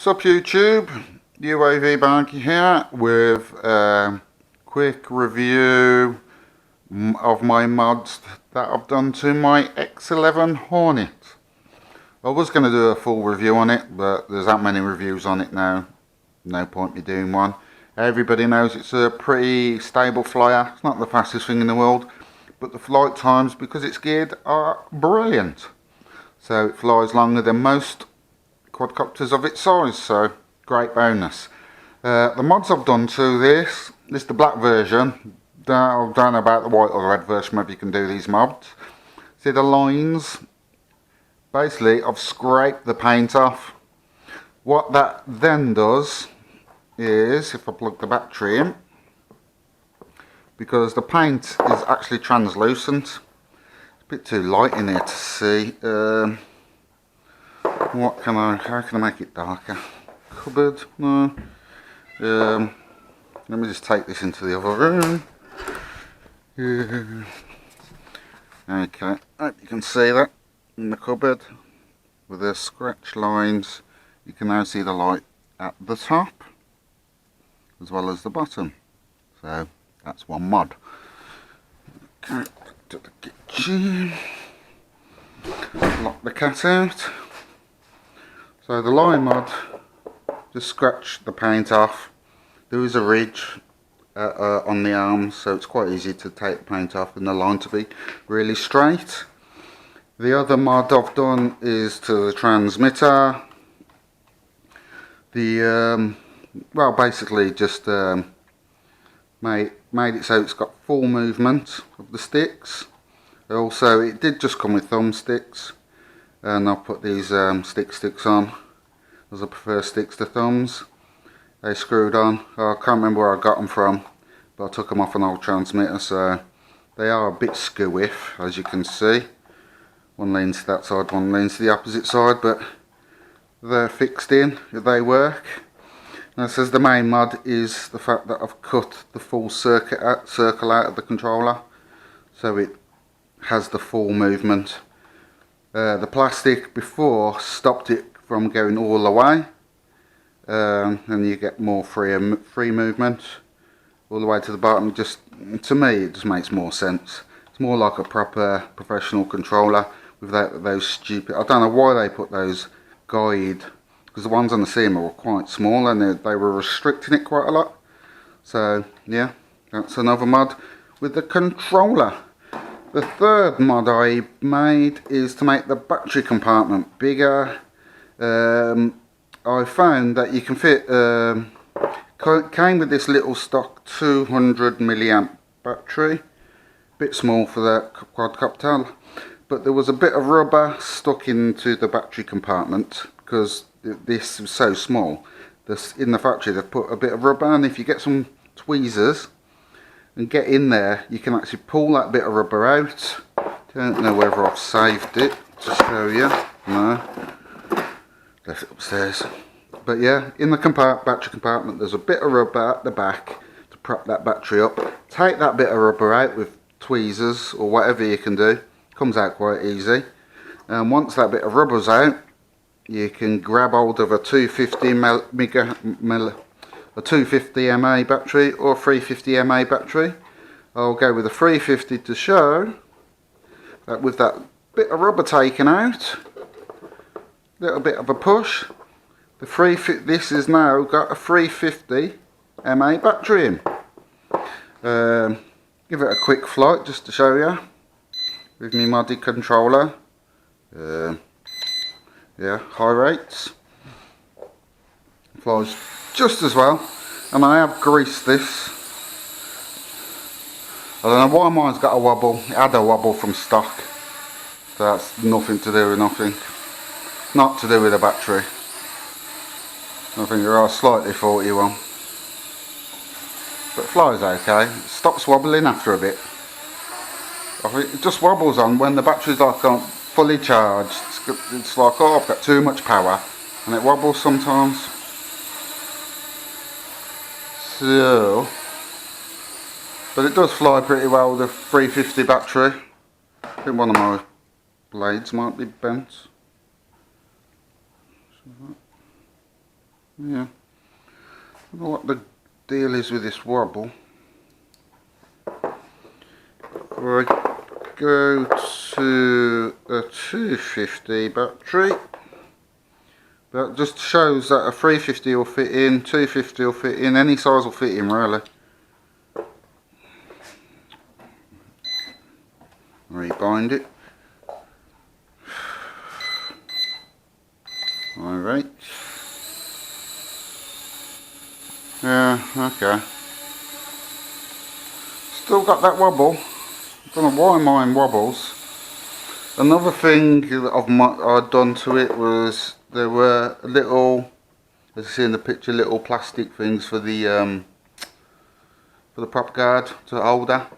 Sup YouTube, UAV Barky here with a quick review of my mods that I've done to my X11 Hornet. I was going to do a full review on it, but there's that many reviews on it now, no point me doing one. Everybody knows it's a pretty stable flyer. It's not the fastest thing in the world, but the flight times, because it's geared, are brilliant. So it flies longer than most quadcopters of its size, so great bonus. The mods I've done to this is the black version. I don't know about the white or the red version, maybe you can do these mods. See the lines? Basically I've scraped the paint off. What that then does is, if I plug the battery in, because the paint is actually translucent, it's a bit too light in here to see. How can I make it darker? Cupboard? No. Let me just take this into the other room. Okay, hope you can see that in the cupboard with the scratch lines. You can now see the light at the top as well as the bottom. So that's one mod. Okay, to the kitchen. Lock the cat out. So the line mod, just scratch the paint off. There is a ridge on the arms, so it's quite easy to take the paint off and the line to be really straight. The other mod I've done is to the transmitter. Well, basically just made it so it's got full movement of the sticks. Also, it did just come with thumbsticks. And I'll put these sticks on, as I prefer sticks to thumbs. They screwed on. I can't remember where I got them from, but I took them off an old transmitter, so they are a bit skew-if, as you can see. One leans to that side, one leans to the opposite side, but they're fixed in, they work. Now it says the main mod is the fact that I've cut the full circle out of the controller, so it has the full movement. The plastic before stopped it from going all the way, and you get more free movement all the way to the bottom. Just to me, it just makes more sense. It's more like a proper professional controller without those stupid. I don't know why they put those guide, because the ones on the syma were quite small and they were restricting it quite a lot. So yeah, that's another mod with the controller. The third mod I made is to make the battery compartment bigger. I found that you can fit, came with this little stock 200 milliamp battery, bit small for the quadcopter, but there was a bit of rubber stuck into the battery compartment because this was so small. In the factory they've put a bit of rubber, and if you get some tweezers and get in there, you can actually pull that bit of rubber out. Don't know whether I've saved it to show you. No, left it upstairs. But yeah, in the battery compartment there's a bit of rubber at the back to prop that battery up. Take that bit of rubber out with tweezers or whatever you can do. Comes out quite easy. And once that bit of rubber's out, you can grab hold of a 250 a 250 mAh battery or a 350 mAh battery. I'll go with a 350 to show that with that bit of rubber taken out, little bit of a push, this has now got a 350 mAh battery in. Give it a quick flight just to show you with my modded controller. Yeah, high rates. Flies just as well, and I have greased this. I don't know why mine's got a wobble. It had a wobble from stock, so that's nothing to do with nothing. Not to do with the battery. I think there are slightly faulty one, but it flies okay. It stops wobbling after a bit. I think it just wobbles on when the battery's like fully charged. It's like, oh, I've got too much power, and it wobbles sometimes. So, but it does fly pretty well with a 350 battery. I think one of my blades might be bent. Yeah. I don't know what the deal is with this wobble. If I go to a 250 battery, that just shows that a 350 will fit in, 250 will fit in, any size will fit in really. Rebind it. Alright. Yeah, okay. Still got that wobble. Don't know why mine wobbles. Another thing that I'd done to it was there were little, as you see in the picture, little plastic things for the prop guard to hold her.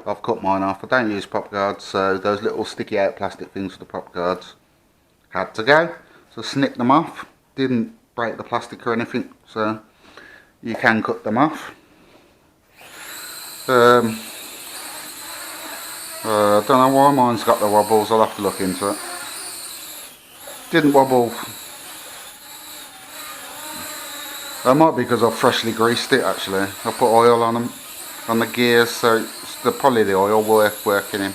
I've cut mine off. I don't use prop guards, so those little sticky out plastic things for the prop guards had to go. So snipped them off. Didn't break the plastic or anything, so you can cut them off. I don't know why mine's got the wobbles. I'll have to look into it. Didn't wobble. That might be because I've freshly greased it actually. I put oil on them, on the gears, so it's probably the oil working in.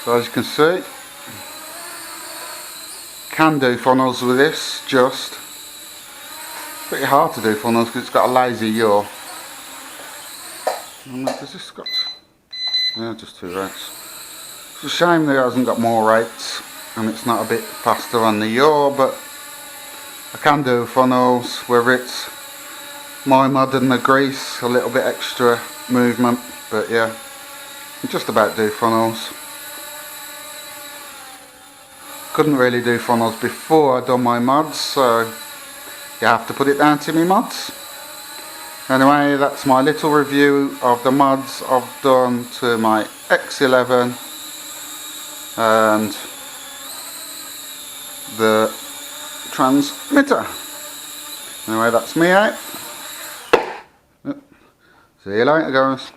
So as you can see, can do funnels with this, just pretty hard to do funnels because it's got a lazy yaw. Does this got, yeah, just 2 rates. It's a shame that it hasn't got more rates and it's not a bit faster on the yaw, but I can do funnels where it's my mud and the grease, a little bit extra movement, but yeah, I just about do funnels. Couldn't really do funnels before I done my mods, so you have to put it down to me mods. Anyway, that's my little review of the mods I've done to my X11 and the transmitter. Anyway, that's me out. See you later, guys.